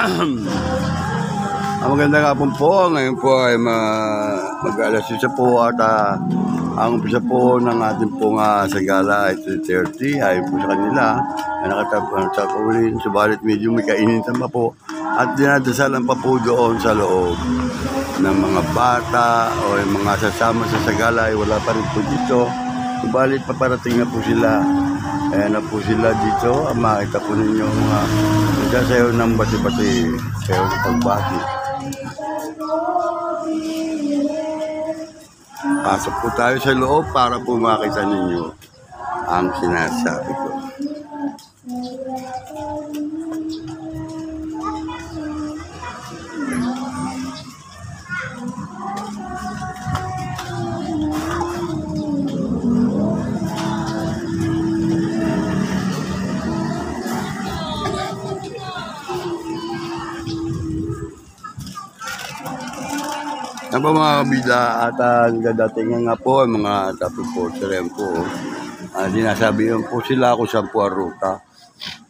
Ang maganda nga po, ngayon po ay mag-alas 6 po at ang umpisa po ng ating pong sagala ay 3:30 ayon po sa kanila na nakatapos sa kaulin, subalit medyo may kainitan pa po at dinadasalan pa po doon sa loob ng mga bata o yung mga sasama sa sagala ay wala pa rin po dito, subalit paparating na po sila. Ayan na po sila dito, makita po ninyo mga nagsasayaw ng bati-bati, sayaw ng pagbati. Pasok po tayo sa loob para po makita ninyo ang sinasabi ko. Ang mga kabila at dadating nga po ang mga tapos po rin po. Dinasabihan po sila kung saan po ang ruta.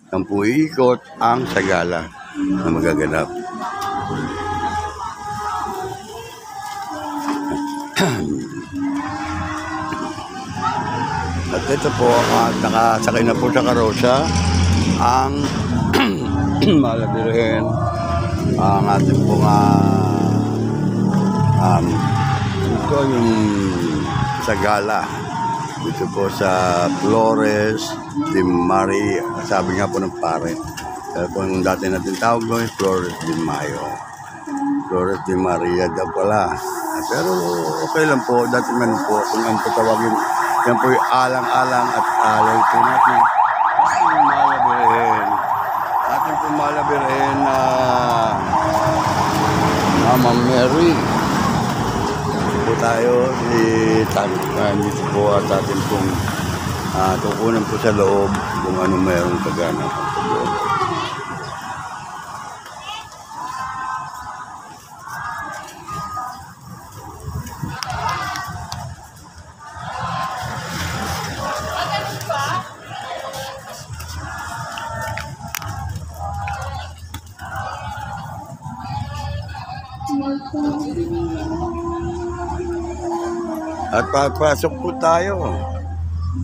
Saan po iikot ang sagala na magaganap. At ito po, nakasakay na po sa karosa ang malabirin ang ating po ito yung sagala dito po sa Flores de Maria, sabi nga po ng pare, kaya po yung dati natin tawag doon Flores de Mayo, Flores de Maria daw pala, pero okay lang po, dati man po kung ang patawagin yan po yung alang-alang at alay po natin ating po malabirin na Mama Mary po tayo dito po at atin pong tukunan po sa loob kung ano mayroong kagana sa loob. At papasok po tayo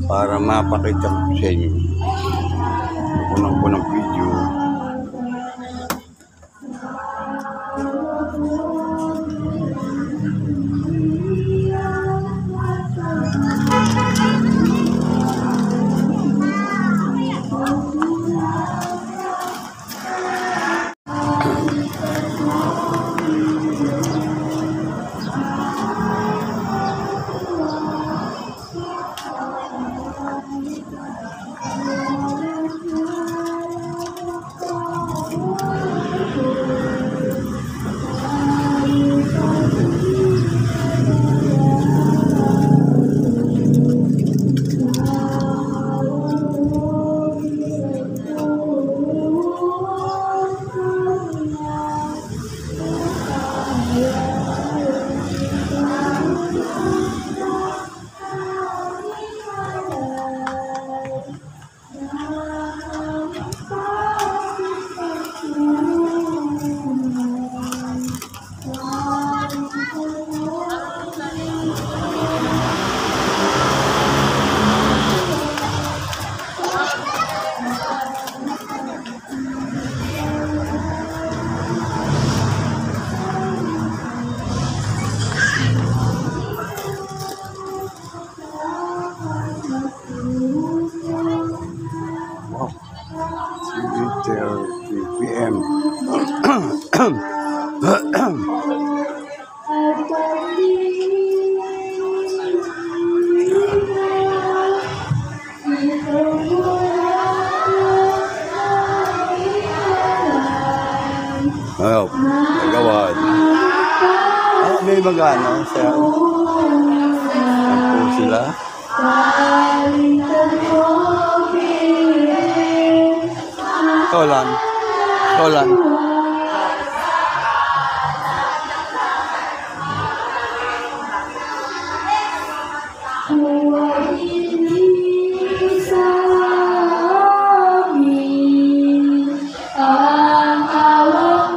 para mapakita ko sa inyo. Unang po ng video. PM. Oh, nagawad. May magano siya. Ako sila. Tolan. Ang awang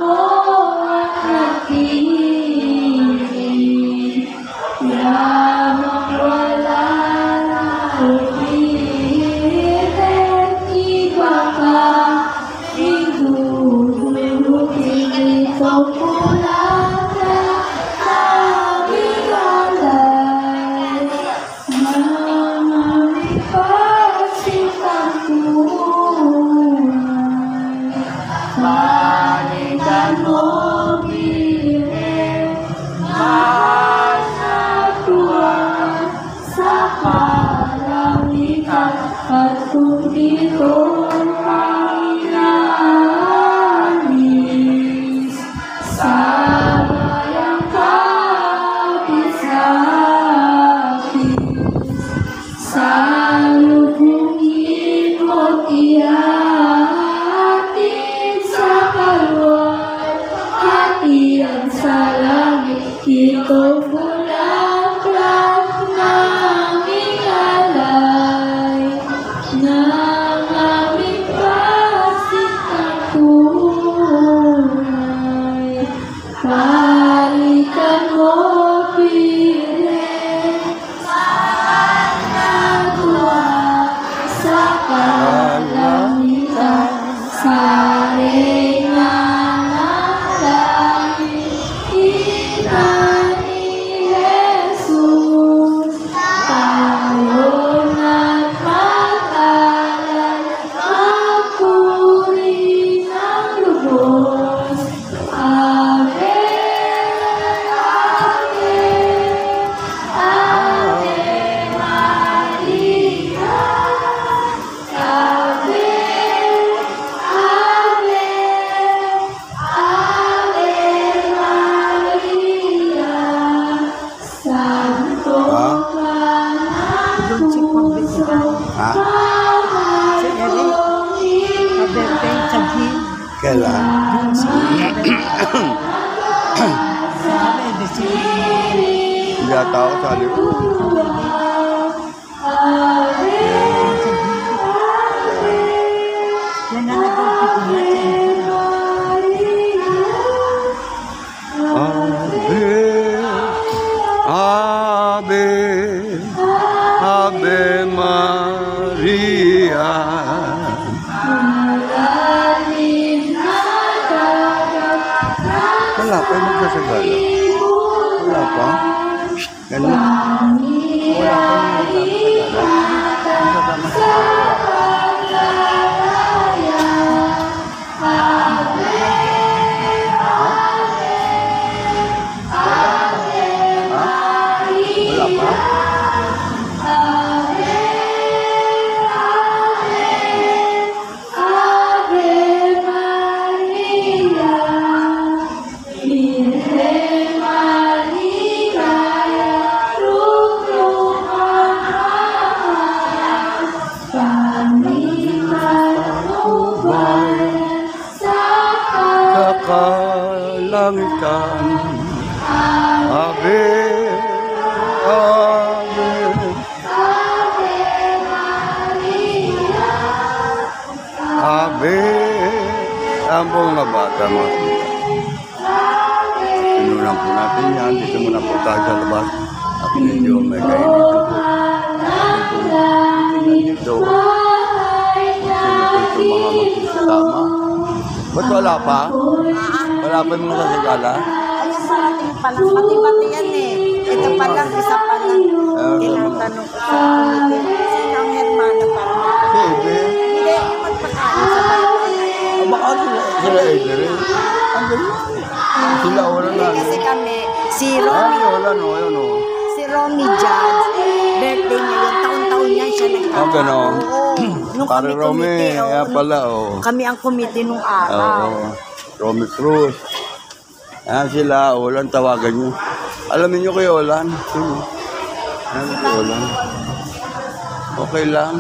ito ang inaalis sa bayang kapit-sapit. Sa lubungin mo't ihahatid sa kalwat, hatian sa langit. Ito bulaklak ng alay, ng aming pasit at tunay. Palitan mo, piling, saan nagawa sa kalangitan, sa reyna ng langit, ina ni Jesus. Tayo na't mag-alay, magpuri ng lubos. Ave, Ave, Ave Maria. Ave, Ave, Ave Maria. Santo ka ng puso, Ha? mahatong iyong Kailan? Hindi ata ako sa alip. Ave, Ave Maria. Wala pa yung magsasagala. Wala pa. Ganun. Wala pa yung Wala pa. Sa kalangitan. Ave, Ave. Ave. Ang buong mga bata mga kapatid. Pinunan po natin yan. Dito muna po tayo sa labas. At medyo may kainit po. Dito. Ito mga magkisama. Ba't wala pa? Wala pa yung mga sagala? Ay, sa ating palang pati-pati yan eh. Ito palang, isa palang. Tinatanong ko sa committee. Sino ang hermano para Sige. Hindi, yung magpakain sa bayan. Baka sila Eder eh. Ang galing. Sila wala na. Kasi kami, si Ay, Romy, wala no. Ayun o. si Romy Judge, birthday niya yun. Taon-taon niya siya nagkakaroon. Ah, ganon. Nung Pare kami Romy. committee, Kaya pala o. kami ang committee nung Oo. araw. Romy Cruz. Ayan sila. Olan tawagan nyo. Alamin nyo kay Olan. Sino? Ayan kay Olan. Okay lang.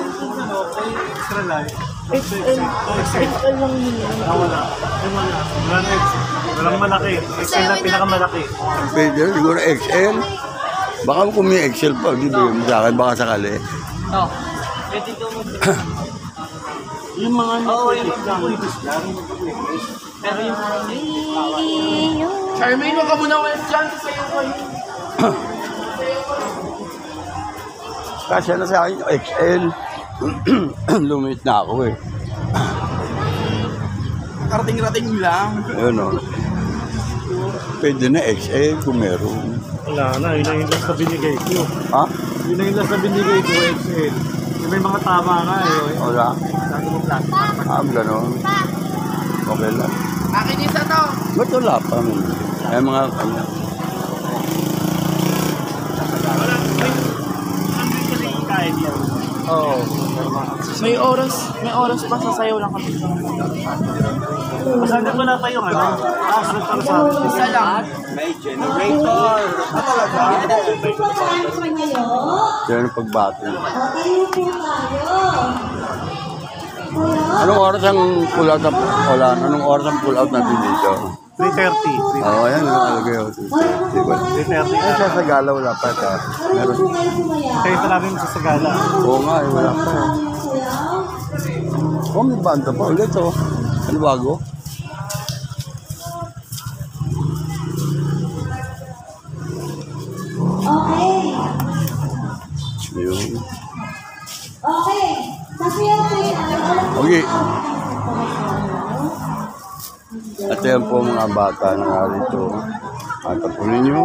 Extra life. XL lang yun. Wala. Wala na XL. Walang malaki. XL na pinakamalaki. Pwede, siguro XL. Baka kung may XL pa, di ba yun sa akin, baka sakali. Oh. Pwede ito yung mga nagpulitis lang. Pero yung Charmaine, wag ka muna wala dyan. Sa'yo ko yun. Kasi na sa akin, XL. Lumit na ako eh. Karating-rating lang. Ayun o. Pwede na XL kung meron. Wala na, yun na yung last na binigay ko. Ha? Yun na yung last na binigay ko, XL. Yung may mga tama nga eh. Wala. Sabi mo plastic. Gano'n. Okay lang. Akin isa to. Ba't wala pa? Ay mga ano. May oras pa sa sayaw lang kami. Masagad wala pa yung ano. Sunod ka sa akin. Isa lang. Yan ang pagbati. Anong oras ang pull out na wala? Anong oras ang pull out natin dito? 3:30. Oo, ayan. Nakalagay ako. Diba? 3:30. Ay, sa Sagala wala pa. Meron. Kayo pa namin sa Sagala. Oo nga, wala pa. Oh, may banda pa ulit oh. Ano bago? Okay. Yun. Okay. Kasi Okay. At yan po mga bata na narito. Matapunin nyo.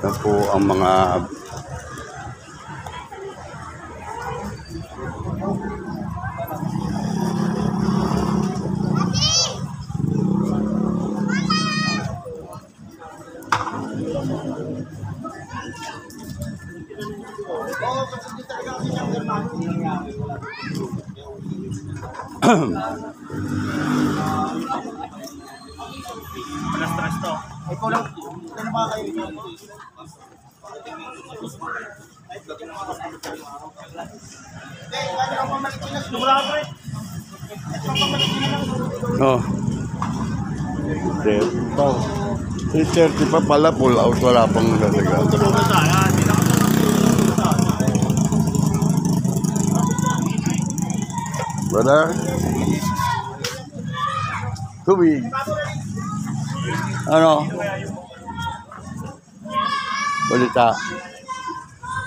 Yan po ang mga Stress to. Ikaw lang. Ano ba kayo? oh. 3:30 pa pala, pull out, wala pang nalaga. Tulungan tayo. Hindi na Brother? Tubig. Ano? Balita.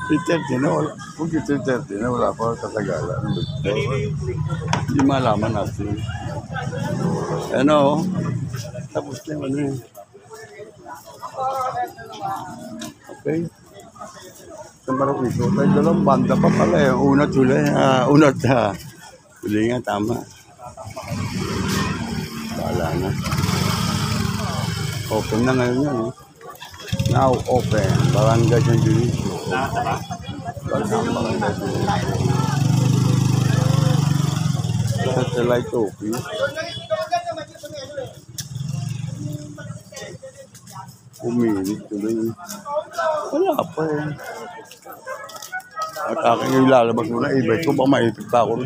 3:30 na wala. Kung 3:30 na wala pa katagalan. Ano ba ito? Hindi malaman natin. Ano? Tapos na yung ano yun. Okay. Sa Marokiko, tayo dalawang banda pa pala eh. Unat huli. Huli nga, tama. Wala na. Open na ngayon yan. Eh. Now open. Barangay San Dionisio. Barangay San Dionisio. Satellite office. Umilit tuloy. Wala pa eh. At aking yung lalabas muna, ibig ko ba maipit pa ako?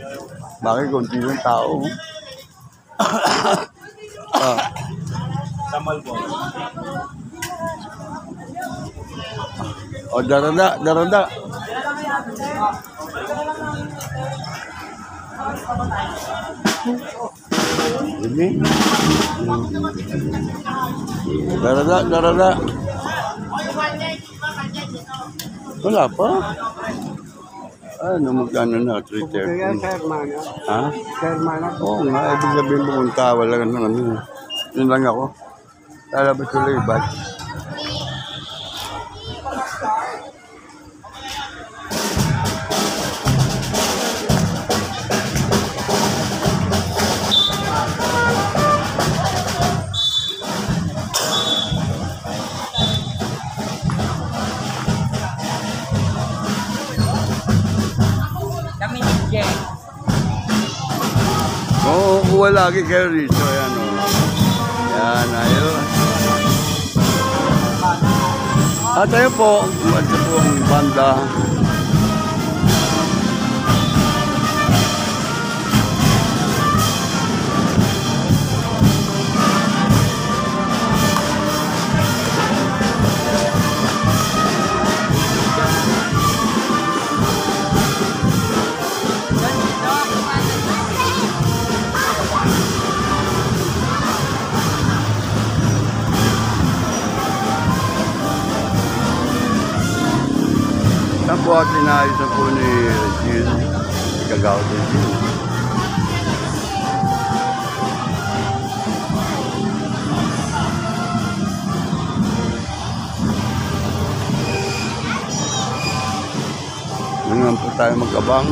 Bakit konti yung tao? sa Malbon. O, daranda, daranda. Ini. Daranda, daranda. Wala pa. Ano, magkano na? 3:30. Ha? Oo nga, ibig sabihin pumunta. Wala ka naman. Yun lang ako. Lalabas ko lang iba. Kami ni Jen. Oo, kuha lagi kayo rito. Ayan, o. Yan, ayun. At ayun po, ito po ang banda. Yan po at inayos na po ni Regil. Ikagawa din siya. Ngayon po tayo mag-abang.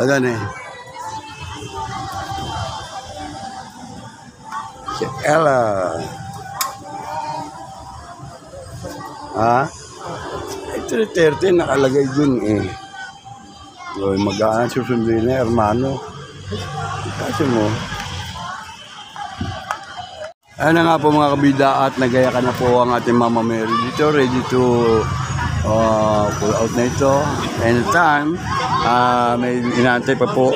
Ayan eh. Si Ella. Ha? Ito 30 nakalagay dun eh. So, mag-aanan susunduin na, hermano. Kasi mo. Ayan na nga po mga kabida at nagaya ka na po ang ating Mama Mary dito. Ready to pull out na ito. Anytime. May inaantay pa po.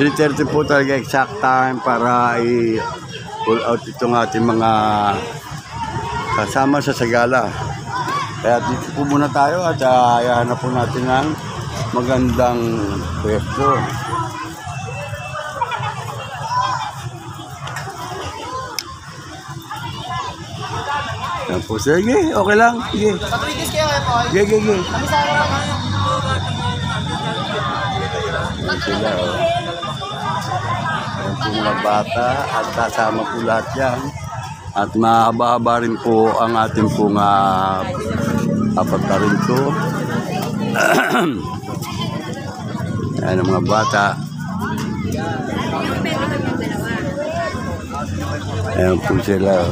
3:30 po talaga exact time para i-pull out itong ating mga kasama sa Sagala. Kaya dito po muna tayo at ayahan na po natin ng magandang pwesto. Yan po. Sige, okay lang. Sige. Sige, sige. Yan sila, oh. Yan po mga bata at kasama po lahat yan. At mahaba-haba rin po ang ating pong apat na rin po. Yan ang mga bata. Ayan po sila.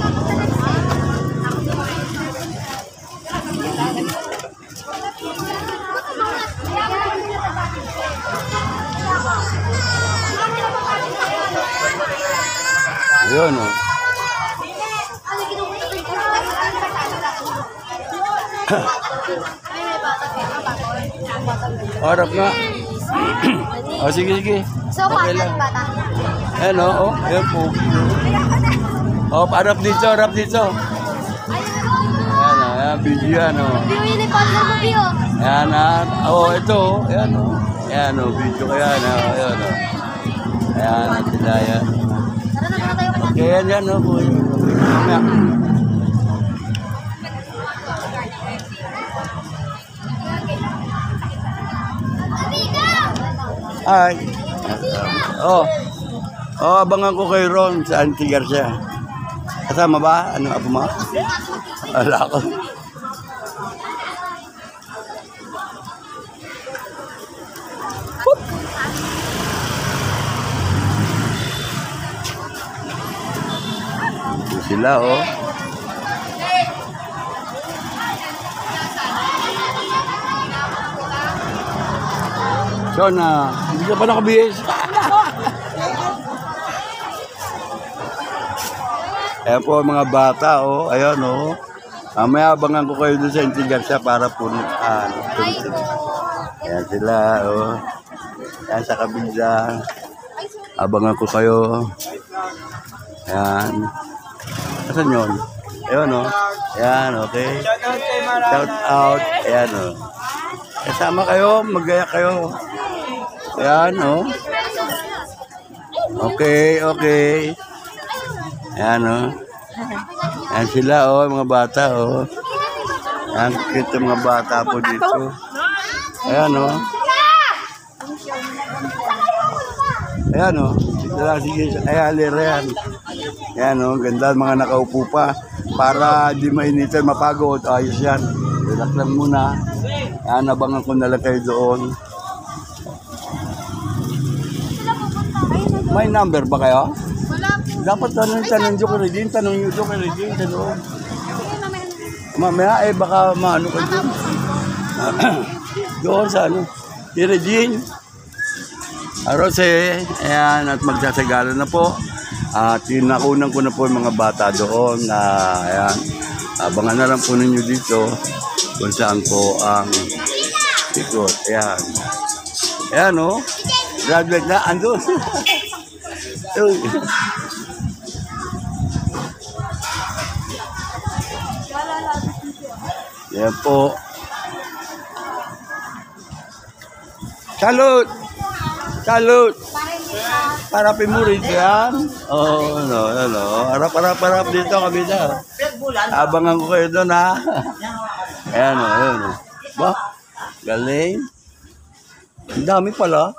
Yun, oh. Harap nga. O, sige, sige. So, Okay paano lang. bata? Ayan, oh. Ayan po. O, harap dito, harap dito. Ayan, oh. Ayan, video yan, oh. Biyo yung partner mo, Biyo. Ayan, oh, ito, oh. Ayan, oh. Ayan, oh. Video kaya na, oh. Ayan, oh. Ayan, at sila, yan. Tara na tayo ka na. Okay, yan, oh. Mamaya. Ay. Oh. Oh, abangan ko kay Ron sa Auntie Garcia. Kasama ba? Ano apo mo? Wala ko. Whoop. Ito sila, oh. So na, hindi ka pa nakabihis. Ayan po mga bata, oh. Ayan, oh. Mamaya abangan ko kayo doon sa Auntie Garcia para po ayan sila, oh. Ayan sa kabila. Abangan ko kayo. Ayan. Asan yun? Ayan, oh. Ayan, okay. Shout out. Ayan, oh. Kasama kayo, magaya kayo. Ayan, oh. Okay, okay. Ayan, oh. Ayan sila, oh, mga bata, oh. Ayan, kita mga bata po dito. Ayan, oh. Ayan, oh. Dito lang, sige. Ayan, lira yan. Ayan, oh. Ganda, mga nakaupo pa. Para di mainitan, mapagod. Ayos yan. Relax lang muna. Ayan, abangan ko na lang kayo doon. May number ba kayo? Dapat tanong nyo kay Regine, tanong nyo kay Regine sa doon. Mamaya baka maano ka doon. Doon sa ano. Si Regine. Arose, ayan, at magsasagala na po. At nakunan ko na po yung mga bata doon. Ayan, abangan na lang po ninyo dito kung saan po ang ikot. Ayan. Ayan, oh. Graduate na, andun. Yan po. Salute! Salute! Harapin mo rin yan. Oo, ano. Harap dito kami na. Abangan ko kayo doon, ha? Ayan, o, ayan, o. Ba? Galing. Ang dami pala.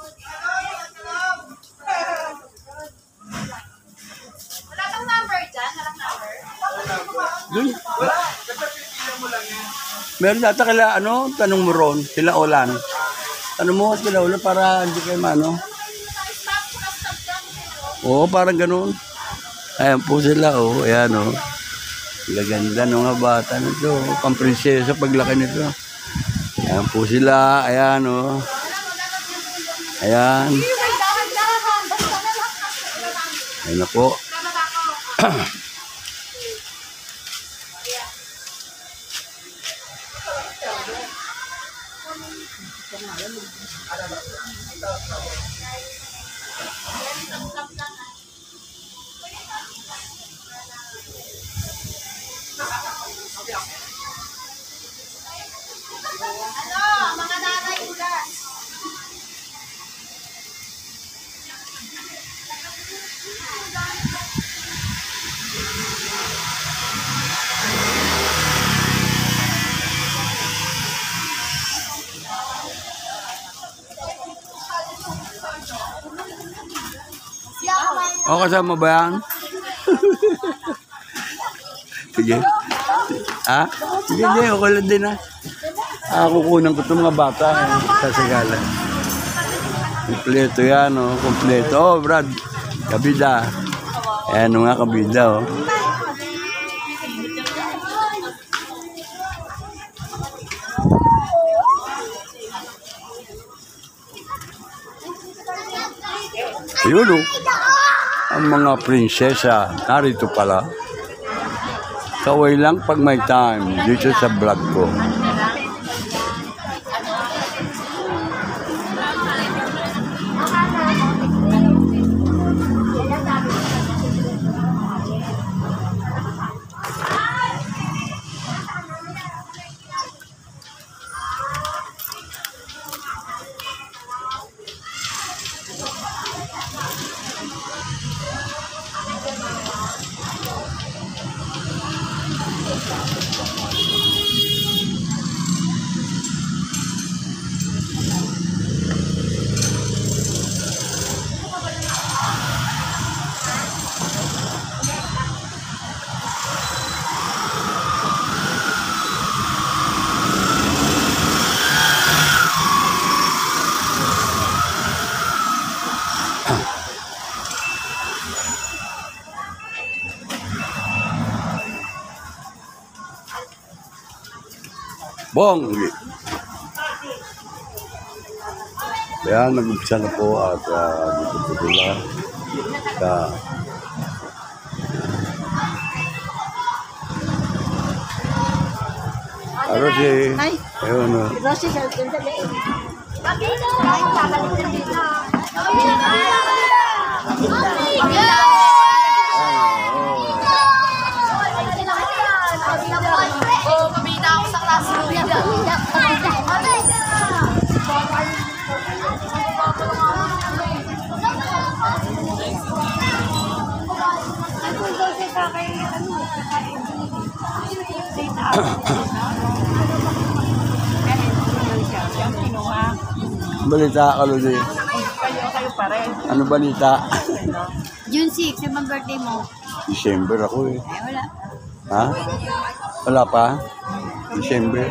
Wala kang number dyan? Walang number? Dun. Meron data kila, ano, tanong mo ron, sila Olan. Tanong mo sila Olan para hindi kayo mano. Oo, parang ganun. Ayan po sila, oh. Ayan, oh. Gaganda ng mga bata nito. Pamprinsesa paglaki nito. Ayan po sila. Ayan, oh. Ayan. Ayan na po. Mga nanay ulas. O, kasama ba yan? Sige. Ha? Sige, hindi. Okay lang din, ha? Kukunan ko itong mga bata sa Sagala. Kompleto yan, oh. Kompleto. Oh, Brad. Kabida. Ayan mga kabida, oh. Ayun, oh. Ang mga prinsesa, narito pala. Kaway lang pag may time dito sa vlog ko. Bong! Ayan, nag-umpisa na po at dito po sila. Rosie. Ayun, oh. Rosie, sandali. Kapito! Ay, kakalik na dito. Oh, pabida ako sa classroom. Balita ka, Lodi. Kayo pa rin. Ano balita? June 6, yung bang birthday mo? December ako, eh. Ay, wala. Ha? Wala pa? December.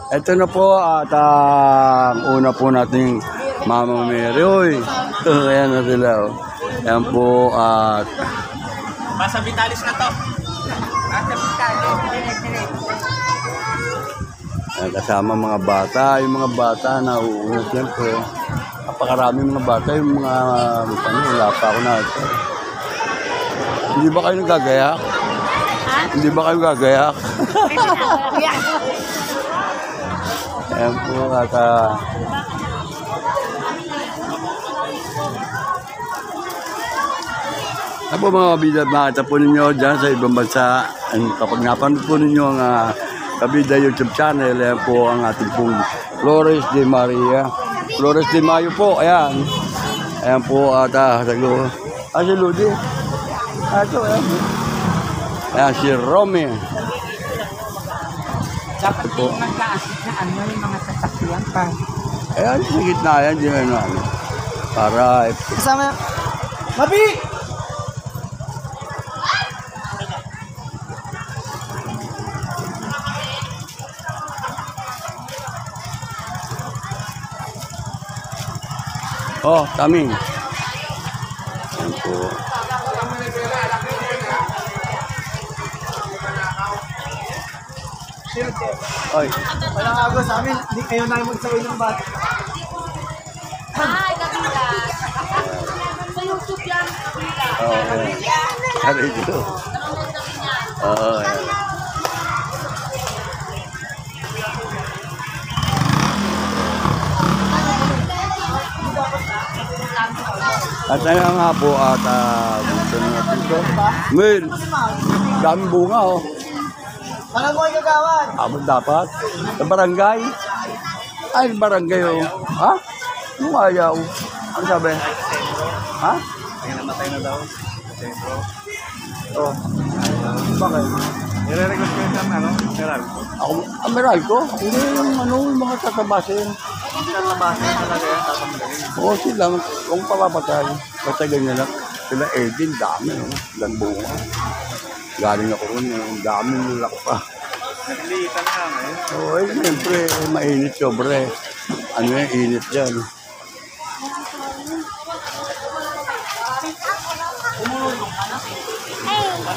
Ito na po at ang una po nating Mama Mary. Uy! Ayan na sila. Oh. Ayan po at Basta Vitalis na to. ayan, kasama mga bata. Yung mga bata na uuna siyempre. Napakarami mga bata. Yung mga wala pa ako na ito. Hindi ba kayo nagagayak? Hindi ba kayo gagayak? Ayan po at ako mga kabida, makita po ninyo dyan sa ibang bansa. Kapag napanood po ninyo ang Kabida YouTube channel, ayan po ang ating pong Flores de Maria. Flores de Mayo po, ayan. Ayan po at saglo. Si Ludi. Ito, ayan. Ayan, si Romy. Dapat po magkaasik na yung mga sasakyan pa. Ayan, sa gitna yan, di ano. Para, Kasama. Mabi! oh, taming. Ayan po. po. Ay, Walang agaw sa amin. Hindi kayo na magsawi ng bata. Ay, Kabila. Sa YouTube yan, Kabila. ano ito? Oo. At ayun nga po at gusto na natin ito. Mil, daming bunga oh. Alam mo, gagawan. Abot dapat. Sa barangay. Ay, barangay oh. Ha? Yung ayaw. Ano sabi? Ha? Ay, namatay na daw. Sentro. Oh. Bakit? Nire-request ko yung ano, Meral. Ako, ang meral ko? Hindi yung ano, yung mga tatabasin. Tatabasin talaga yan, tatanggalin. Oo, sila, kung papapatay, patagal nila. Sila Edin, dami, no? Ilang bunga. Galing ako ron, yung dami nilak pa. Nagliitan nga ngayon. Oo, eh, siyempre, mainit sobre. Ano yung init dyan?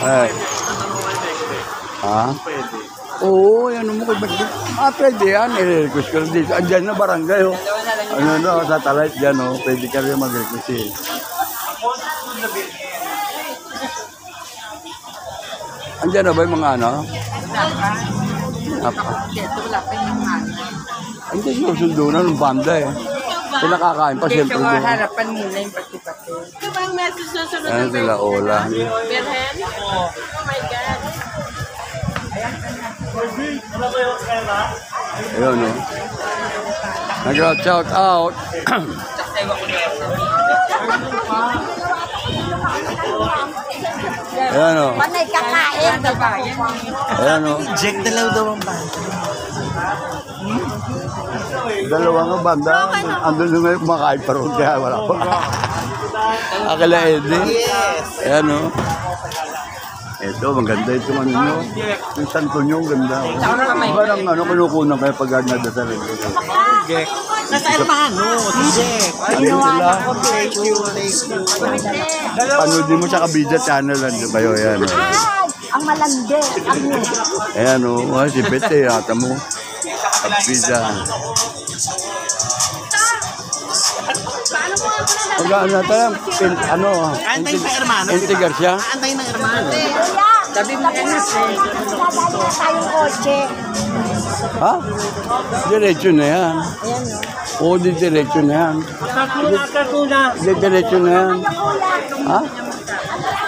Ay. Ha? Pwede. Oo, yan mo kay Bagdi. Pwede yan. I-request ko rin dito. Andyan na barangay, oh. Ano na, satellite dyan, oh. Pwede ka rin mag-request eh. Andyan na ba yung mga ano? Wala pa yung ano. Hindi, sinusundo na ng banda eh. Sila kakain pa, siyempre doon. harapan muna yung pati-pati. Ito ba ang message na sunod Ayan sila, Ola. Berhen? Oh my God. Ayun, oh. Nag-shout out. Ayan, oh. Panay kakain. Ayan, oh. Jack dalaw daw ang bata. Dalawang banda. Andun na ngayon kumakain pa rin. Kaya wala pa. Akala Eddie. Ayan, oh. Ito, maganda ito ano nyo. Yung santo nyo, ang ganda. Iba ng ano, kinukunan kayo pag nadasal rin. Nasa Hermano, si Jack. Ano sila? Thank you, thank you. Panoodin mo sa Kabida channel. Ano kayo, ayan. Oh. Ang malandi. Ayan, oh. Si Bete, ata mo. Kabida. Pag ano tayo, ano, Antay sa Hermano. Intigar siya. Antay ng Hermano. Sabi mo yan. Dadala tayong kotse. Ha? Diretso na yan. Ayan o. Oo, di diretso na yan. Kakuna. Di diretso na yan. Ha?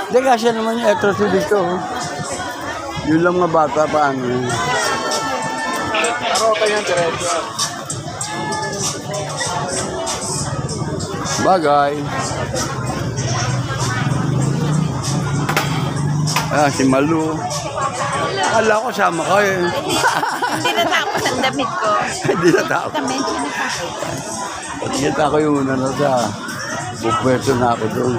Di kasi naman yung etroso dito. Oh. Yun lang mga bata paano yun. Arota yan, diretso. Bagay. Ah, si Malu. Akala ko sama ka eh. Hindi natapos ang damit ko. Hindi na tao. Kita ko yung una na sa bukwesto na ako doon.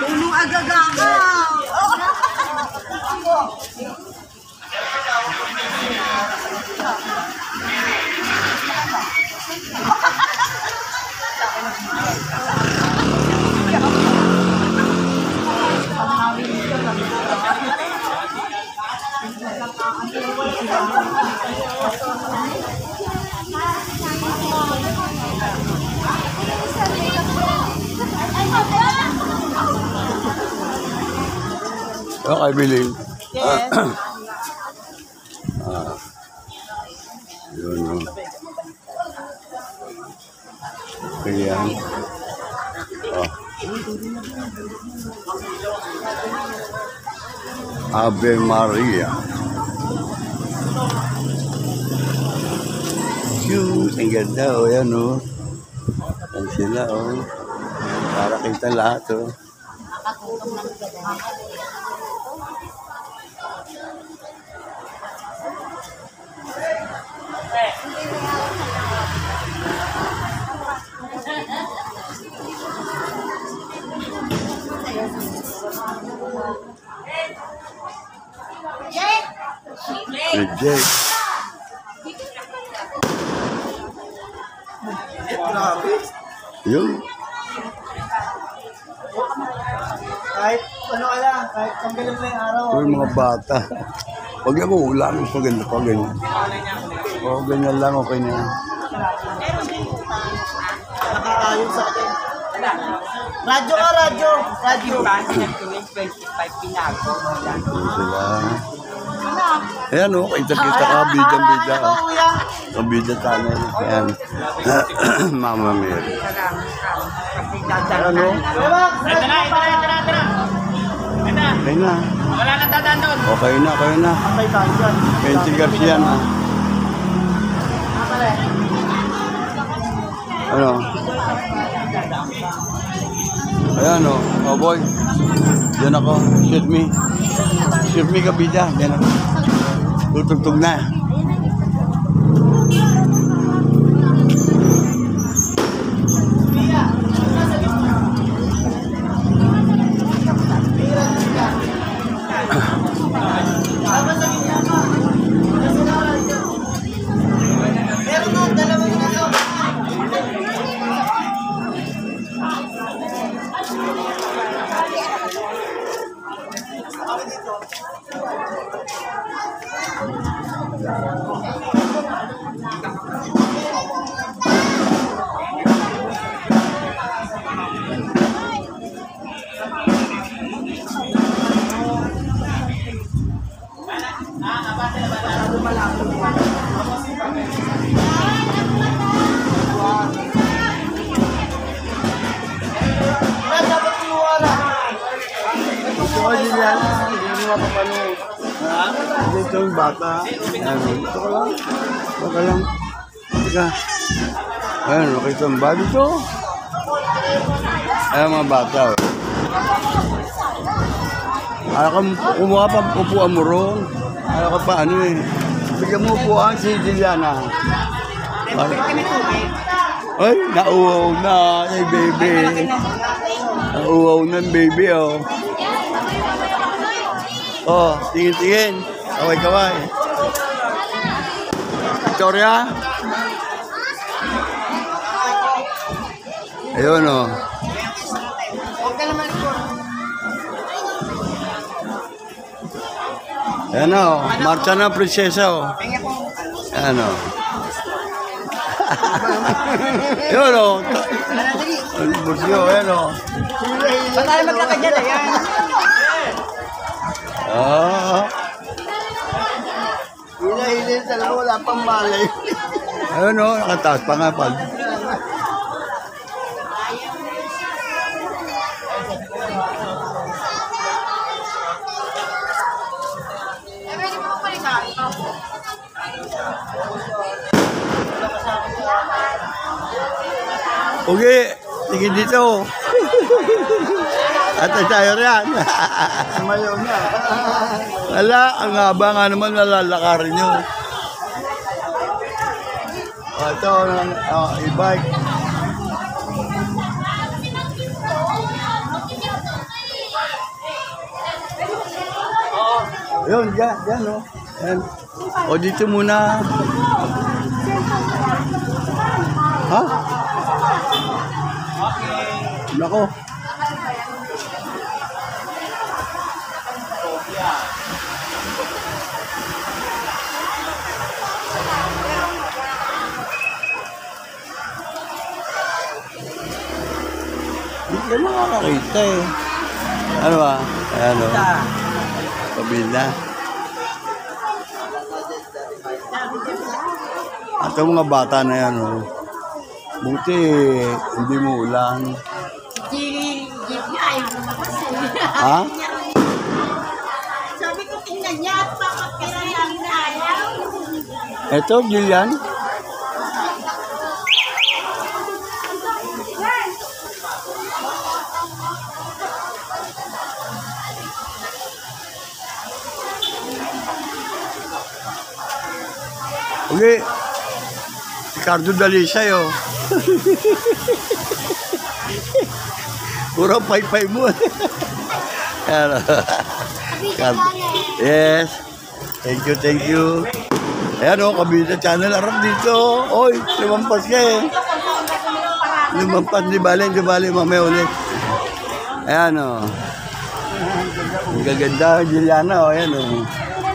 Punong agagaga. Okay, Billy. Yes. Yun, no. Ayan. Oh. Ave Maria. shoes. Ang ganda, oh. Yan, oh. Yan sila, oh. Para kita lahat, oh. Reject. Yun. Kahit ano ka lang, kahit tanggalin mo yung araw. Yung mga bata. Pag ako ulan, pag ganyan, pag ganyan. O, ganyan lang, okay na. Nakaayon sa akin. Radyo ka, radyo. Radyo. Yun sila. Ayan, oh, kita-kita ka, bida-bida. Ang bida tayo. Ayan. Mama Mary. Ano? Ito na. Okay na. Wala nang dadaan doon. Okay na, okay na. Okay tayo dyan. 20 Garcia na. Ano? Ayan o. Oh boy. Diyan ako. Shoot me. Shoot me kabida. Diyan ako. Tutugtog na. Dito yung bata. Ano? Ito ka lang. Baka lang. Teka. Ayan, nakita yung bata ito. Ayan mga bata. Ayaw ka kumuha pa upuan mo ron. Ayaw ka pa ano eh. Bigyan mo upuan si Juliana. Ay, nauwaw na. Ay, baby. Nauwaw na baby, oh. Oh, tingin-tingin. Kaway-kaway. Victoria? Ayun, oh. Ayan, oh. Marcha na, prinsesa, oh. Ayan, oh. Ayun, oh. Busyo, ayan, oh. Ba't tayo maglakad dyan? Ayan. Ah. Hila-hilin sa lalo, wala pang malay. Ayun, oh. Nakataas pa nga pag. Okay, tingin dito. At tayo riyan. Sumayaw na. Wala, ang haba nga naman nalalakarin nyo. Ito, e-bike. Yun, dyan, no? Yan. O, dito muna. Ha? Nako. Hindi ka nakakakita eh. Ano ba? Ayan o. Kabila. At ang mga bata na yan o. Buti hindi mo ulan. Ha? Sabi ko, tingnan niya, bakit kaya lang na ayaw? Ito, Gillian? Okay. Ricardo Dalisay, oh. Puro pay-pay mo. Ano? Yes. Thank you, thank you. Ayan, oh, Kabida Channel. Arap dito. Oy, lumampas ka eh. Lumampas, di bali, mamaya ulit. Ayan, oh. Ang gaganda, Juliana, oh. Ayan, oh.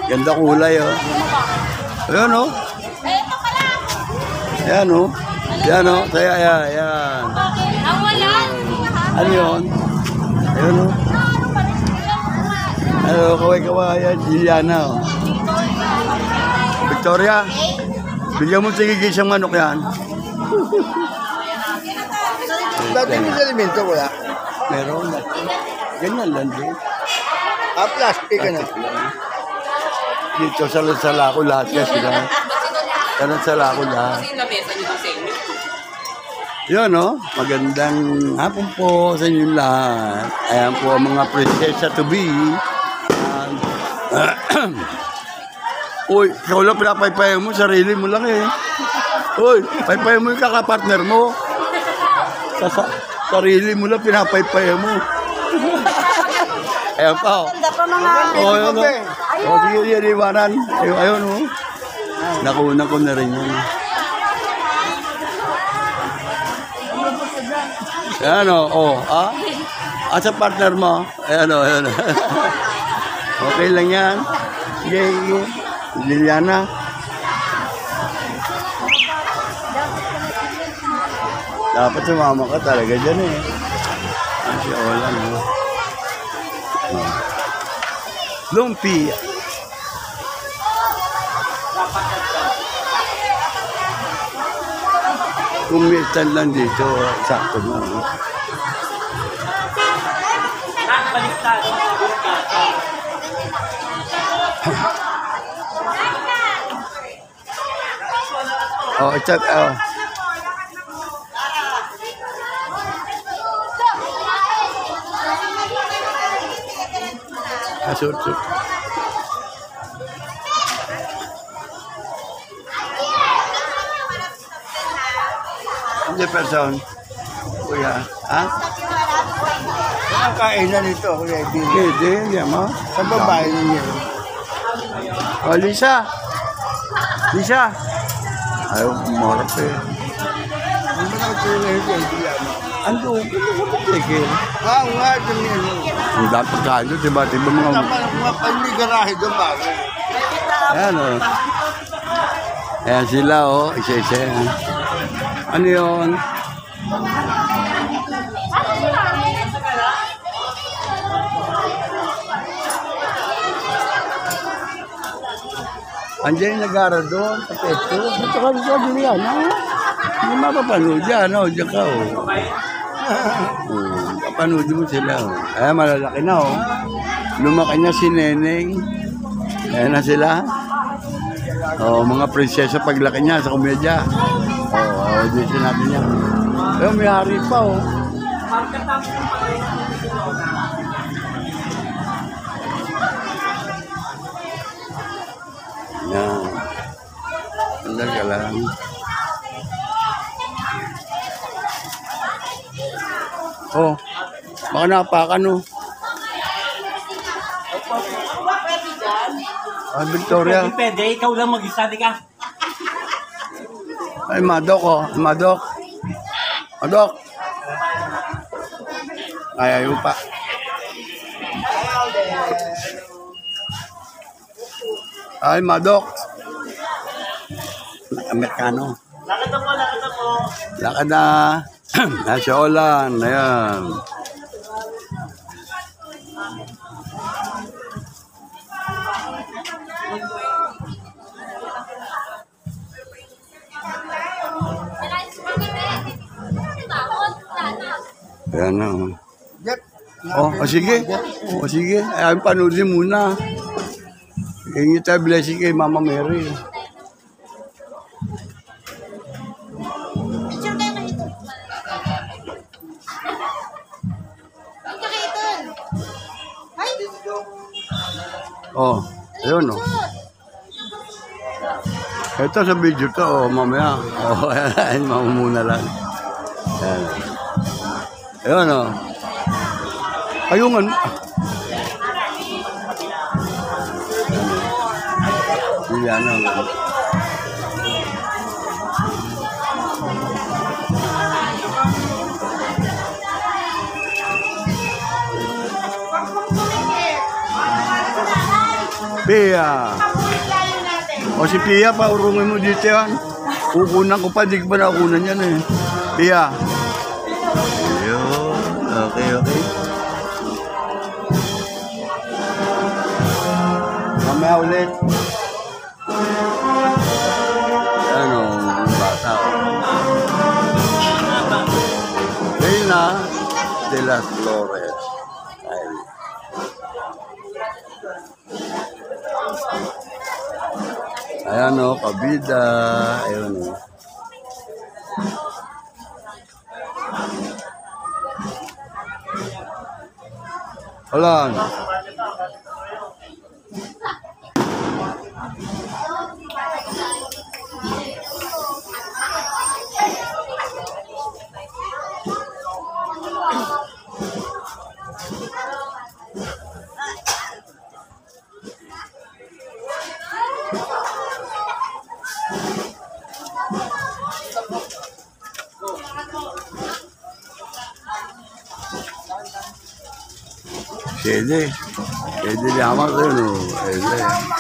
Ganda kulay, oh. Ayan, oh. Ayan, oh. Ayan, oh. Kaya, ayan. Ang wala. Ano yun? Ayan, oh. Ano, kaway-kaway, ayan, Juliana, oh. Victoria, bigyan mo tigigil siyang manok yan. Dati may alimento wala. Meron na. Ganyan lang din. Plastic ano. Dito sa Salako lahat kasi sila. Sa Salako lahat. Yun, no? Magandang hapon po sa inyo lahat. Ayan po ang mga prinsesa to be. Uy, ikaw lang pinapaypayan mo, sarili mo lang eh. Uy, paypayan mo yung kakapartner mo. Sarili mo lang pinapaypayan mo. Ayan pa, oh. Ganda pa mga... Oh, yun, oh. Oh, sige, yan, iwanan. Ayun, oh. Nakunan ko na rin yun. Ayan, oh. Ah? Sa partner mo? Ayan, oh. Ayan. Okay lang yan. Sige, sige. Liliana. Dapat sumama ka talaga dyan eh. Si Olan, oh. Lumpia. Kumitan lang dito, sakto na. Oh, ito, oh. Asot. Hindi person. Kuya, ha? Ang kainan nito, Kuya Edwin. Hindi mo. Sa babae ninyo. Oh, Lisa. Ayaw, marap eh. Hindi mo naman tuloy ngayon kay Edwin. Ando, kung sa pagkikil. Nga, dami ano. Ang dapat kain doon, diba mga... Tama na mga panigarahe doon ba? Ayan, oh. Ayan sila, oh. Isa-isa. Ano yun? Andiyan yung nag-aaral doon, sa pesto. Ito ka dito, Julian, ha? Hindi mapapanood yan, oh. Diyan ka, oh. Papanood mo sila, oh. Ayan, malalaki na, oh. Lumaki na si Neneng. Ayan na sila. Oh, mga prinsesa paglaki niya sa komedya. Oh, dito natin yan. Pero may hari pa, oh. Yan. Andal ka lang. Oh, baka napakan, oh. Victoria. Pwede, ikaw lang mag-isa, di ka? Ay, Madok, oh. Madok. Ay, ayaw pa. Ay, Madok. Amerikano. Lakad na po. Lakad na. Nasa Olan. Ayan. Ayan na. Oh, sige. Ay, panoodin muna. Hingi tayo blessing kay Mama Mary. Picture kayo na ito. Picture kayo ito. Ay! Oh, ayun, oh. Picture. Ito sa video to, oh, mamaya. Oh, ayan, mamumuna lang. Ayan. Ayun, oh. Ayungan. Yan, oh. Pia. O si Pia, paurungin mo dito yan. Kukunan ko pa, di ko pa nakukunan yan eh. Pia. Ayun. Okay, okay. Mamaya ulit. Ano, bata. Reina de las Flores. Ayun. Ayan o, kabida. Ayan o. Alam. Sede. Sede llaman, no. Sede.